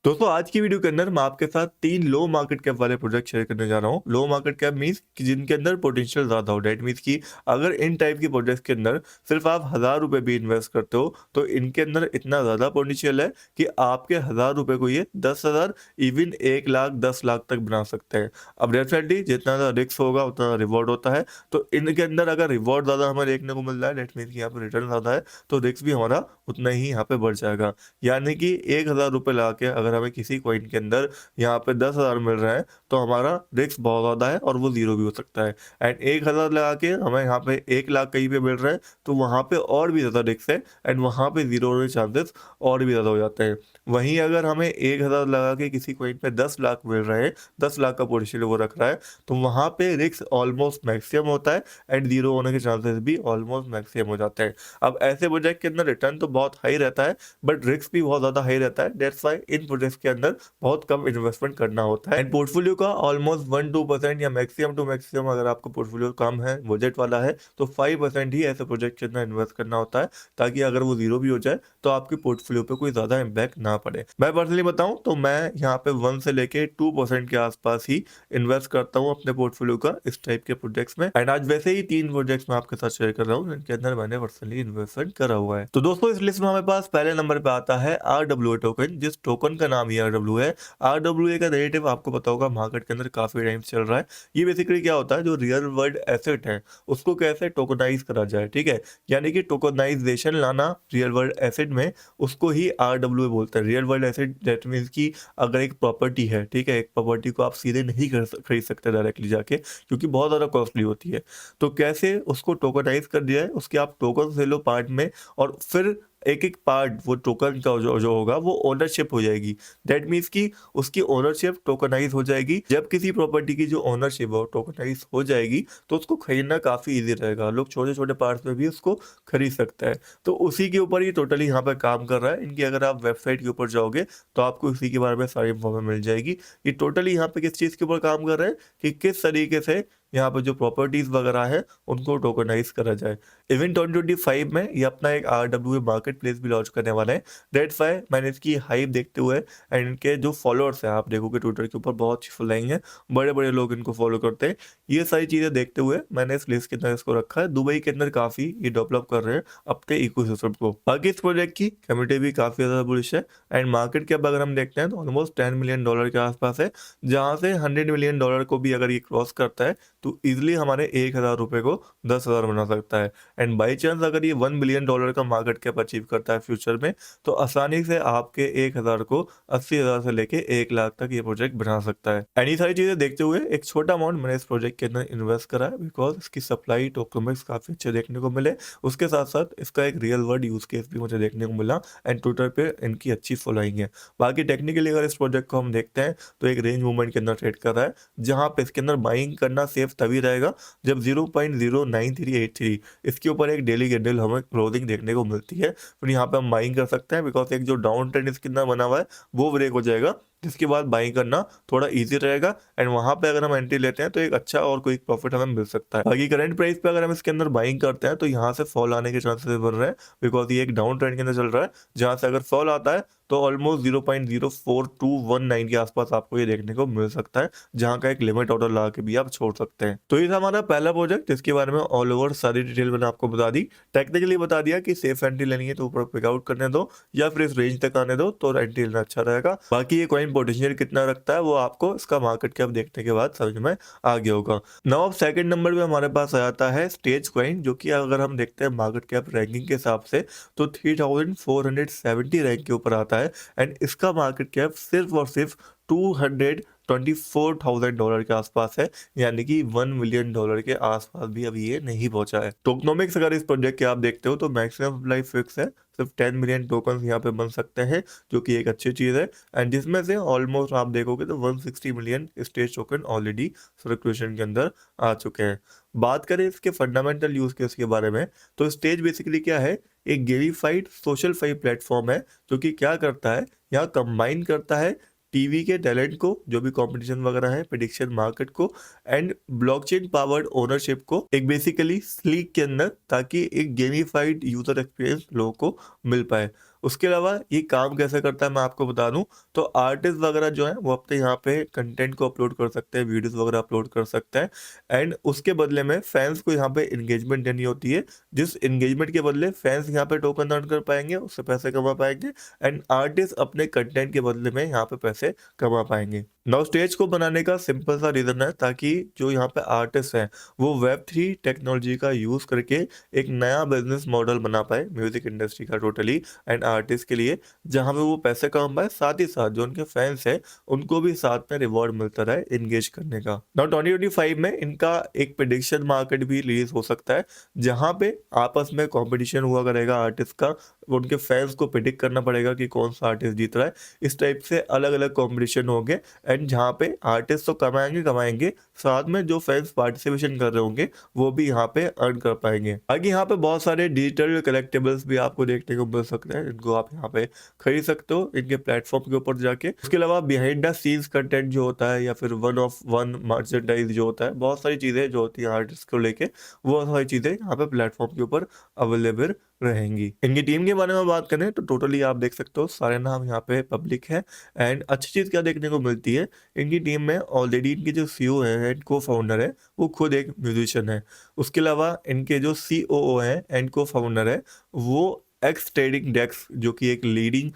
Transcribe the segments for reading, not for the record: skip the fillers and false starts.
दोस्तों आज की वीडियो के अंदर मैं आपके साथ 3 लो मार्केट कैप वाले प्रोजेक्ट शेयर करने जा रहा हूँ। लो मार्केट कैप मींस कि जिनके अंदर पोटेंशियल ज़्यादा हो। डेट मींस कि अगर इन टाइप की प्रोजेक्ट्स के अंदर सिर्फ आप 1000 रुपये भी इन्वेस्ट करते हो तो इनके अंदर इतना ज़्यादा पोटेंशियल है कि आपके 1000 रुपये को ये 10,000 इवन 1 लाख 10 लाख तक बना सकते हैं। अब डेफिनेटली जितना ज़्यादा रिस्क होगा उतना रिवॉर्ड होता है। तो इनके अंदर अगर रिवॉर्ड ज़्यादा हमें देखने को मिल रहा है, डेट मीन्स कि यहाँ पे रिटर्न ज़्यादा है, तो रिस्क भी हमारा उतना ही यहाँ पे बढ़ जाएगा। यानी कि 1000 रुपये लगा के अगर हमें किसी कॉइन के अंदर यहाँ पे 10,000 मिल रहा है तो हमारा रिस्क बहुत ज़्यादा है और वो जीरो भी हो सकता है। एंड 1000 लगा के हमें यहाँ पे 1 लाख कहीं पे मिल रहा है तो वहाँ पे और भी ज़्यादा रिस्क है एंड वहाँ पे जीरो होने के चांसेस और भी ज़्यादा हो जाते हैं। वहीं अगर हमें 1000 लगा के किसी कॉइन पे 10 लाख मिल रहे हैं, 10 लाख का पोटेंशियल वो रख रहा है, तो वहाँ पे रिस्क ऑलमोस्ट मैक्सिमम होता है एंड जीरो होने के चांसेस भी ऑलमोस्ट मैक्सिमम हो जाते हैं। अब ऐसे प्रोजेक्ट के अंदर रिटर्न तो बहुत हाई रहता है बट रिस्क भी बहुत ज़्यादा हाई रहता है। दैट्स व्हाई इन प्रोजेक्ट्स के अंदर बहुत कम इन्वेस्टमेंट करना होता है एंड पोर्टफोलियो का ऑलमोस्ट 1-2% या मैक्सिमम टू मैक्सिमम अगर आपका पोर्टफोलियो कम है, बजट वाला है, तो 5% ही ऐसे प्रोजेक्ट के अंदर इन्वेस्ट करना होता है ताकि अगर वो जीरो भी हो जाए तो आपके पोर्टफोलियो पे कोई ज़्यादा इम्पैक्ट ना पड़े। मैं पर्सनली बताऊं तो मैं यहाँ पे 1 से लेके 2% के आसपास ही इन्वेस्ट करता हूँ अपने पोर्टफोलियो का इस टाइप के प्रोजेक्ट्स में। एंड आज वैसे ही 3 प्रोजेक्ट्स मैं आपके साथ शेयर कर रहा हूँ जिनके अंदर मैंने पर्सनली इन्वेस्टमेंट करा हुआ है। तो दोस्तों इस लिस्ट में हमारे पास पहले नंबर पे आता है RWA टोकन, जिस टोकन का नाम ही RWA है। RWA का नैरेटिव आपको पता होगा मार्केट के अंदर काफी टाइम चल रहा है। ये बेसिकली क्या होता है, जो रियल वर्ल्ड एसेट है उसको कैसे टोकनाइज करा जाए, ठीक है, यानी कि टोकनाइजेशन लाना रियल वर्ल्ड एसेट में, उसको ही RWA बोलते हैं। Real world asset that means कि अगर एक प्रॉपर्टी है, ठीक है, एक प्रॉपर्टी को आप सीधे नहीं खरीद सकते डायरेक्टली जाके क्योंकि बहुत ज़्यादा कॉस्टली होती है, तो कैसे उसको टोकनाइज कर दिया है, उसके आप टोकन ले लो पार्ट में और फिर एक एक पार्ट वो टोकन का जो जो होगा वो ओनरशिप हो जाएगी। दैट मीन्स कि उसकी ओनरशिप टोकनाइज हो जाएगी। जब किसी प्रॉपर्टी की जो ओनरशिप है टोकनाइज हो जाएगी तो उसको खरीदना काफ़ी इजी रहेगा, लोग छोटे छोटे पार्ट्स में भी उसको खरीद सकते हैं। तो उसी के ऊपर ही टोटली यहाँ पर काम कर रहा है। इनकी अगर आप वेबसाइट के ऊपर जाओगे तो आपको इसी के बारे में सारी इन्फॉर्मेशन मिल जाएगी। ये टोटली यहाँ पे किस चीज़ के ऊपर काम कर रहे हैं कि किस तरीके से यहाँ पर जो प्रॉपर्टीज़ वगैरह है उनको टोकनाइज करा जाए। इवन 2025 में ये अपना एक RWA मार्केट प्लेस भी लॉन्च करने वाला है। दैट्स वाई मैंने इसकी हाइप देखते हुए एंड इनके जो फॉलोअर्स हैं, आप देखोगे ट्विटर के ऊपर बहुत अच्छी फॉलोइंग है, बड़े बड़े लोग इनको फॉलो करते हैं। ये सारी चीज़ें देखते हुए मैंने इस लिस्ट के अंदर इसको रखा है। दुबई के अंदर काफ़ी ये डेवलप कर रहे हैं अपने इकोसिस्टम को। बाकी इस प्रोजेक्ट की कम्युनिटी भी काफ़ी ज़्यादा बुलिश है एंड मार्केट कैप अगर हम देखते हैं तो ऑलमोस्ट $10 मिलियन के आसपास है, जहाँ से $100 मिलियन को भी अगर ये क्रॉस करता है तो ईजिली हमारे 1000 रुपये को 10,000 बना सकता है। एंड बाई चांस अगर ये $1 बिलियन का मार्केट कैप अचीव करता है फ्यूचर में तो आसानी से आपके 1000 को 80,000 से लेके 1 लाख तक ये प्रोजेक्ट बना सकता है। एंड ये सारी चीजें देखते हुए एक छोटा अमाउंट मैंने इस प्रोजेक्ट के अंदर इन्वेस्ट करा है बिकॉज इसकी सप्लाई टोकनमिक्स काफी अच्छे देखने को मिले। उसके साथ साथ इसका एक रियल वर्ल्ड यूज केस भी मुझे देखने को मिला एंड ट्विटर पे इनकी अच्छी फॉलोइंग है। बाकी टेक्निकली अगर इस प्रोजेक्ट को हम देखते हैं तो एक रेंज मूवमेंट के अंदर ट्रेड कर रहा है, जहां पे इसके अंदर बाइंग करना सेफ तभी रहेगा जब 0.09383 इसके ऊपर एक डेली कैंडल हमें क्लोजिंग देखने को मिलती है। फिर यहाँ पे हम बाइंग कर सकते हैं बिकॉज एक जो डाउन ट्रेंड इसके अंदर बना हुआ है वो ब्रेक हो जाएगा, जिसके बाद बाइंग करना थोड़ा इजी रहेगा एंड वहां पे अगर हम एंट्री लेते हैं तो एक अच्छा और कोई प्रॉफिट हमें मिल सकता है। बाकी करंट प्राइस पे अगर हम इसके अंदर बाइंग करते हैं तो यहाँ से फॉल आने के चांसेस बन रहे हैं बिकॉज ये एक डाउन ट्रेंड के अंदर चल रहा है, जहां से अगर फॉल आता है तो ऑलमोस्ट 0.04219 के आसपास आपको ये देखने को मिल सकता है, जहां का एक लिमिट ऑर्डर लगा के भी आप छोड़ सकते हैं। तो ये था हमारा पहला प्रोजेक्ट जिसके बारे में ऑल ओवर सारी डिटेल मैंने आपको बता दी। टेक्निकली बता दिया कि सेफ एंट्री लेनी है तो ऊपर पिकआउट करने दो या फिर इस रेंज तक आने दो तो एंट्री लेना अच्छा रहेगा। बाकी ये कॉइन पोटेंशियल कितना रखता है वो आपको इसका मार्केट कैप देखने के बाद समझ में आ गया होगा। नाउ अब सेकंड नंबर पे हमारे पास आ जाता है स्टेज कॉइन, जो कि अगर हम देखते हैं मार्केट कैप रैंकिंग के हिसाब से तो 3470 रैंक के ऊपर आता है एंड इसका मार्केट कैप सिर्फ और सिर्फ $224,000 के आसपास है, यानी कि $1 मिलियन के आसपास भी अभी ये नहीं पहुंचा है। टोकनोमिक्स अगर इस प्रोजेक्ट के आप देखते हो तो मैक्सिमम सप्लाई फिक्स है, सिर्फ 10 मिलियन टोकन यहाँ पे बन सकते हैं, जो कि एक अच्छी चीज़ है। एंड जिसमें से ऑलमोस्ट आप देखोगे तो 160 million stage token already circulation के अंदर आ चुके हैं। बात करें इसके फंडामेंटल यूज केस के बारे में तो स्टेज बेसिकली क्या है, एक गेमिफाइड सोशल फाइव प्लेटफॉर्म है जो कि क्या करता है, यहाँ कंबाइन करता है टीवी के टैलेंट को, जो भी कंपटीशन वगैरह है, प्रेडिक्शन मार्केट को एंड ब्लॉकचेन पावर्ड ओनरशिप को एक बेसिकली स्लीक के अंदर, ताकि एक गेमिफाइड यूजर एक्सपीरियंस लोगों को मिल पाए। उसके अलावा ये काम कैसे करता है मैं आपको बता दूं, तो आर्टिस्ट वगैरह जो है वो अपने यहाँ पे कंटेंट को अपलोड कर सकते हैं, वीडियोस वगैरह अपलोड कर सकते हैं, एंड उसके बदले में फैंस को यहाँ पे इंगेजमेंट देनी होती है, जिस इंगेजमेंट के बदले फैंस यहाँ पे टोकन अर्न कर पाएंगे, उससे पैसे कमा पाएंगे, एंड आर्टिस्ट अपने कंटेंट के बदले में यहाँ पे पैसे कमा पाएंगे। नाउ स्टेज को बनाने का सिंपल सा रीजन है ताकि जो यहाँ पे आर्टिस्ट हैं वो Web3 टेक्नोलॉजी का यूज करके एक नया बिजनेस मॉडल बना पाए म्यूजिक इंडस्ट्री का टोटली एंड आर्टिस्ट के लिए, जहां पे वो पैसे कमा पाए, साथ ही साथ जो उनके फैंस हैं उनको भी साथ में रिवॉर्ड मिलता रहे इंगेज करने का। नाउ 2025 में इनका एक प्रेडिक्शन मार्केट भी रिलीज हो सकता है, जहां पे आपस में कंपटीशन हुआ करेगा आर्टिस्ट का, उनके फैंस को प्रेडिक्ट करना पड़ेगा कि कौन सा आर्टिस्ट जीत रहा है। इस टाइप से अलग अलग कॉम्पिटिशन होंगे, एंड जहाँ पे आर्टिस्ट तो कमाएंगे कमाएंगे, साथ में जो फैंस पार्टिसिपेशन कर रहे होंगे वो भी यहाँ पे अर्न कर पाएंगे। आगे यहाँ पे बहुत सारे डिजिटल कलेक्टिबल्स भी आपको देखने को मिल सकते हैं, इनको आप यहाँ पे खरीद सकते हो इनके प्लेटफॉर्म के ऊपर जाके। उसके अलावा बिहाइंड द सीन्स कंटेंट जो होता है या फिर वन ऑफ वन मर्चेंडाइज जो होता है, बहुत सारी चीजें जो होती हैं आर्टिस्ट को लेके, वो सारी चीजें यहाँ पे प्लेटफॉर्म के ऊपर अवेलेबल रहेंगी। इनकी टीम के बारे में बात करें तो टोटली आप देख सकते हो सारे नाम यहाँ पे पब्लिक है, एंड अच्छी चीज क्या देखने को मिलती है, इनकी टीम में ऑलरेडी इनके जो सीईओ है एंड को फाउंडर है वो खुद एक म्यूजिशियन है। उसके अलावा इनके जो सीओओ है एंड को फाउंडर है वो एक्स ट्रेडिंग डेस्क जो कि एक लीडिंग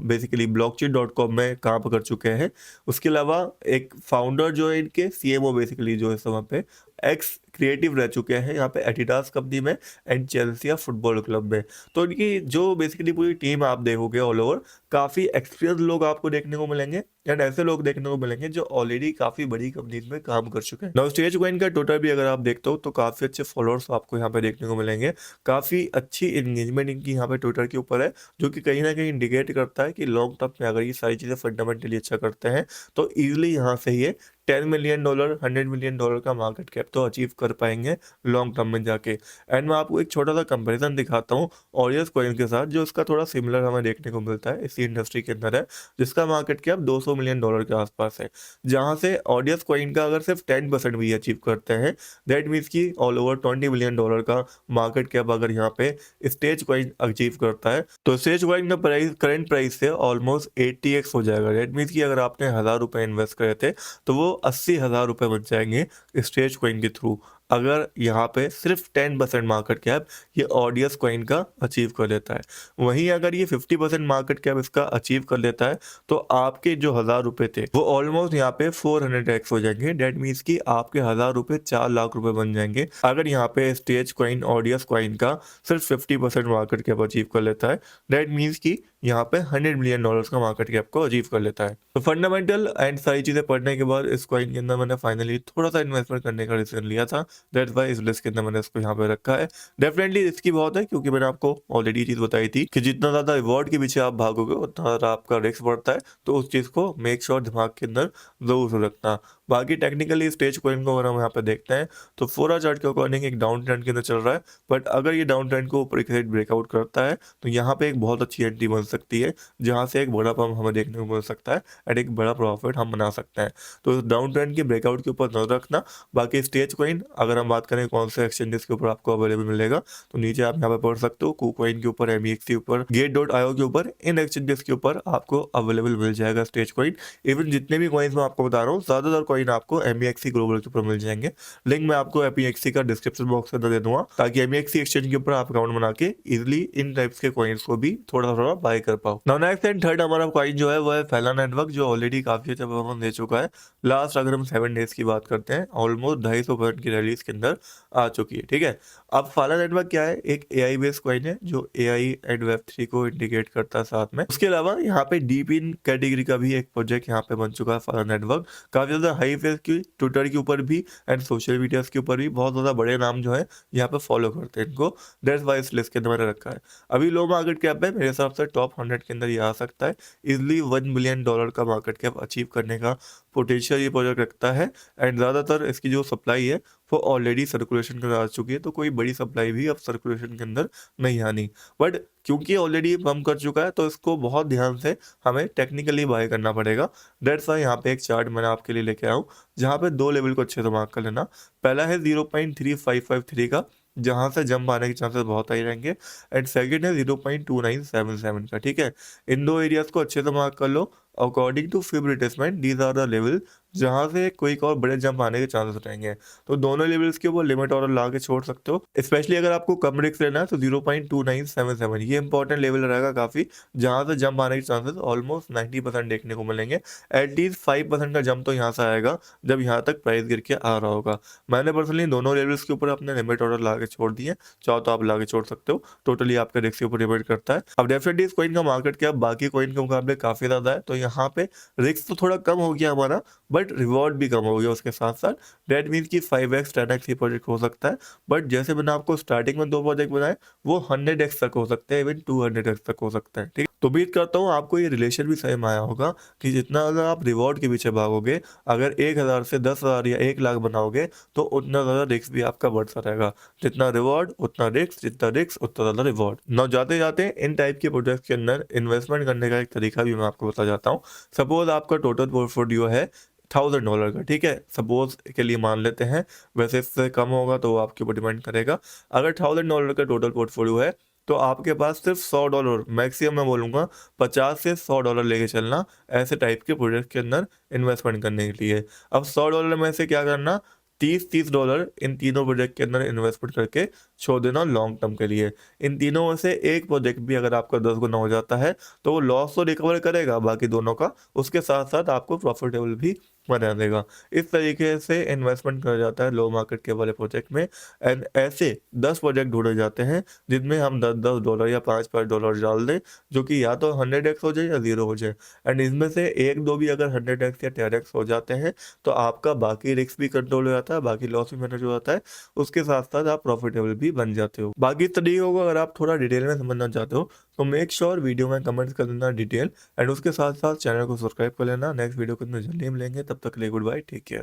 बेसिकली blockchain.com में काम कर चुके हैं। उसके अलावा एक फाउंडर जो है इनके सीएमओ बेसिकली जो है समय पे एक्स क्रिएटिव रह चुके हैं यहाँ पे एडिडास कंपनी में एंड चेल्सिया फुटबॉल क्लब में। तो इनकी जो बेसिकली पूरी टीम आप देखोगे ऑल ओवर, काफ़ी एक्सपीरियंस लोग आपको देखने को मिलेंगे, एंड ऐसे लोग देखने को मिलेंगे जो ऑलरेडी काफ़ी बड़ी कंपनीज में काम कर चुके हैं। नाउ स्टेज कॉइन का ट्विटर भी अगर आप देखते हो तो काफ़ी अच्छे फॉलोअर्स आपको यहाँ पे देखने को मिलेंगे, काफ़ी अच्छी इंगेजमेंट इनकी यहाँ पे ट्विटर के ऊपर है, जो कि कहीं ना कहीं इंडिकेट करता है कि लॉन्ग टर्म में अगर ये सारी चीज़ें फंडामेंटली अच्छा करते हैं तो ईजिली यहाँ से ये $10 मिलियन $100 मिलियन का मार्केट कैप तो अचीव कर पाएंगे लॉन्ग टर्म में जाके। एंड मैं आपको एक छोटा सा कंपैरिजन दिखाता हूँ ऑरियस कॉइन के साथ, जो इसका थोड़ा सिमिलर हमें देखने को मिलता है, इसी इंडस्ट्री के अंदर है, जिसका मार्केट कैप $200 मिलियन के आसपास है। जहाँ से ऑडियस कॉइन का अगर सिर्फ 10% भी अचीव करते हैं, दैट मीन्स की ऑल ओवर $20 मिलियन का मार्केट कैप अगर यहाँ पे स्टेज कॉइन अचीव करता है, तो स्टेज कॉइन का प्राइस करंट प्राइस से ऑलमोस्ट 80x हो जाएगा। दैट मीन्स की अगर आपने ₹1000 इन्वेस्ट करे थे तो वो 80,000 रुपये बन जाएंगे स्टेज कॉइन के थ्रू, अगर यहाँ पे सिर्फ 10% मार्केट कैप ये ऑडियस कॉइन का अचीव कर लेता है। वहीं अगर ये 50% मार्केट कैप इसका अचीव कर लेता है तो आपके जो ₹1000 थे वो ऑलमोस्ट यहाँ पे 400x हो जाएंगे। डेट मीन्स की आपके ₹1000 4 लाख रुपए बन जाएंगे अगर यहाँ पे स्टेज कॉइन ऑडियस कॉइन का सिर्फ 50% मार्केट कैप अचीव कर लेता है। डेट मीन्स की यहाँ पे $100 मिलियन का मार्केट कैप को अचीव कर लेता है। तो फंडामेंटल एंड सारी चीजें पढ़ने के बाद इस कॉइन के अंदर मैंने फाइनली थोड़ा सा इन्वेस्टमेंट करने का डिसीजन लिया था। दैट्स वाई इस लिस्ट के अंदर मैंने इसको यहाँ पे रखा है। डेफिनेटली इसकी बहुत है, क्योंकि मैंने आपको ऑलरेडी चीज बताई थी कि जितना ज्यादा रिवॉर्ड के पीछे आप भागोगे उतना ज्यादा आपका रिस्क बढ़ता है, तो उस चीज को मेक श्योर दिमाग के अंदर जरूर रखना। बाकी टेक्निकली स्टेज कॉइन को अगर हम यहाँ पे देखते हैं तो 4 आवर चार्ट के अकॉर्डिंग एक डाउन ट्रेंड के अंदर चल रहा है, बट अगर ये डाउन ट्रेंड को ऊपर की साइड ब्रेकआउट करता है तो यहाँ पे एक बहुत अच्छी एंट्री बन सकती है, जहाँ से एक बड़ा पंप हमें देखने को मिल सकता है एंड एक बड़ा प्रॉफिट हम बना सकते हैं। तो डाउन ट्रेंड के ब्रेकआउट के ऊपर नजर रखना। बाकी स्टेज कॉइन अगर हम बात करें कौन से एक्सचेंजेस के ऊपर आपको अवेलेबल मिलेगा, तो नीचे आप यहाँ पे पढ़ सकते हो, KuCoin के ऊपर, MEX के ऊपर, Gate.io के ऊपर, इन एक्सचेंजेस के ऊपर आपको अवेलेबल मिल जाएगा स्टेज कॉइन। इवन जितने भी कॉइन्स मैं आपको बता रहा हूँ ज्यादातर कॉइन आपको MEXC ग्लोबल के ऊपर मिल जाएंगे। लिंक मैं आपको MEXC का डिस्क्रिप्शन बॉक्स के अंदर दे दूंगा, ताकि MEXC एक्सचेंज के ऊपर आप अकाउंट बना के इजिली इन टाइप्स के कॉइन्स को भी थोड़ा थोड़ा बाय कर पाओ। नाउ नेक्स्ट एंड थर्ड हमारा कॉइन जो है वो है फैला नेटवर्क, जो ऑलरेडी काफी अच्छा परफॉर्मेंस दे चुका है। लास्ट अगर हम 7 डेज की बात करते हैं ऑलमोस्ट 250% की रैलीज के अंदर आ चुकी है। ठीक है, अब फाला नेटवर्क क्या है, एक AI बेस्ड कॉइन है जो AI एंड Web3 को इंटीग्रेट करता है साथ में। उसके अलावा यहाँ पे डीप इन कैटेगरी का भी एक प्रोजेक्ट यहाँ पे बन चुका है फाला नेटवर्क। काफी ज्यादा हाई फेस की ट्विटर के ऊपर भी एंड सोशल मीडिया के ऊपर भी बहुत ज्यादा बड़े नाम जो है यहाँ पे फॉलो करते हैं इनको। दैट्स वाई इस लिस्ट के अंदर मैंने रखा है। अभी लो मार्केट कैप है, मेरे हिसाब से टॉप 100 के अंदर ये आ सकता है। इजिली $1 बिलियन का मार्केट कैप अचीव करने का पोटेंशियल ये प्रोजेक्ट रखता है, एंड ज़्यादातर इसकी जो सप्लाई है वो ऑलरेडी सर्कुलेशन के अंदर आ चुकी है, तो कोई बड़ी सप्लाई भी अब सर्कुलेशन के अंदर नहीं आनी। बट क्योंकि ऑलरेडी बम कर चुका है तो इसको बहुत ध्यान से हमें टेक्निकली बाय करना पड़ेगा। डेट्स वाई यहाँ पे एक चार्ट मैंने आपके लिए लेके आया हूँ, जहाँ पे 2 लेवल को अच्छे से मार्क कर लेना। पहला है 0.3553 का, जहां से जंप आने के चांसेस बहुत हाई रहेंगे। एंड सेकंड है 0.2977 का, ठीक है। इन दो एरियाज को अच्छे से मार्क कर लो। According to Fib retracement these are the level जहां से कोई और बड़े जंप आने के चांसेस रहेंगे। तो दोनों लेवल्स के ऊपर लिमिट ऑर्डर ला के छोड़ सकते हो। स्पेशली अगर आपको कम रिस्क लेना है तो 0.2977 ये इंपॉर्टेंट लेवल रहेगा काफी, जहां से जंप आने के चांसेस ऑलमोस्ट 90% देखने को मिलेंगे। एटलीस्ट 5% का जंप तो यहाँ से आएगा जब यहाँ तक प्राइस गिर के आ रहा होगा। मैंने पर्सनली दोनों लेवल्स के ऊपर अपने लिमिट ऑर्डर ला के छोड़ दिए, चाहो तो आप ला के छोड़ सकते हो, टोटली आपके रिस्क के ऊपर डिपेंड करता है। अब डेफिनेटली इस कॉइन का मार्केट क्या बाकी कॉइन के मुकाबले काफी ज्यादा है, तो यहाँ पे रिस्क तो थोड़ा कम हो गया हमारा, बट रिवॉर्ड भी कम हो गया उसके साथ साथ। डेट मीन्स की 5x 10x ये प्रोजेक्ट हो सकता है, बट जैसे मैंने आपको स्टार्टिंग में दो प्रोजेक्ट बनाए वो 100x तक हो सकते हैं, इवन 200x तक हो सकता है, ठीक है। तो उम्मीद करता हूँ आपको ये रिलेशन भी सही में आया होगा कि जितना अगर आप रिवॉर्ड के पीछे भागोगे, अगर 1000 से 10,000 या 1 लाख बनाओगे तो उतना ज़्यादा रिस्क भी आपका बढ़ता रहेगा। जितना रिवॉर्ड उतना रिस्क, जितना रिस्क उतना ज़्यादा रिवॉर्ड। ना जाते जाते इन टाइप के प्रोजेक्ट के अंदर इन्वेस्टमेंट करने का एक तरीका भी मैं आपको बता जाता हूँ। सपोज आपका टोटल पोर्टफोलियो है $1000 का, ठीक है, सपोज के लिए मान लेते हैं। वैसे इससे कम होगा तो वो आपके ऊपर डिपेंड करेगा। अगर $1000 का टोटल पोर्टफोलियो है तो आपके पास सिर्फ $100, मैक्सिमम मैं बोलूँगा 50 से $100 लेके चलना ऐसे टाइप के प्रोजेक्ट के अंदर इन्वेस्टमेंट करने के लिए। अब $100 में से क्या करना, 30 इन तीनों प्रोजेक्ट के अंदर इन्वेस्टमेंट करके छोड़ देना लॉन्ग टर्म के लिए। इन तीनों में से एक प्रोजेक्ट भी अगर आपका 10 गुना हो जाता है तो वो लॉस तो रिकवर करेगा बाकी दोनों का, उसके साथ साथ आपको प्रॉफिटेबल भी बना देगा। इस तरीके से इन्वेस्टमेंट करा जाता है लो मार्केट के वाले प्रोजेक्ट में। एंड ऐसे 10 प्रोजेक्ट ढूंढे जाते हैं जिनमें हम $10 या $5 डाल दें, जो कि या तो 100x हो जाए या 0 हो जाए। एंड इनमें से एक दो भी अगर 100x या 10x हो जाते हैं तो आपका बाकी रिस्क भी कंट्रोल हो जाता है, बाकी लॉस भी मैनेज हो जाता है, उसके साथ साथ आप प्रॉफिटेबल भी बन जाते हो। बाकी तरीकों को अगर आप थोड़ा डिटेल में समझना चाहते हो तो मेक श्योर वीडियो में कमेंट कर देना डिटेल, एंड उसके साथ साथ चैनल को सब्सक्राइब कर लेना। नेक्स्ट वीडियो को जल्दी मिलेंगे, तब तक के लिए गुड बाय, टेक केयर।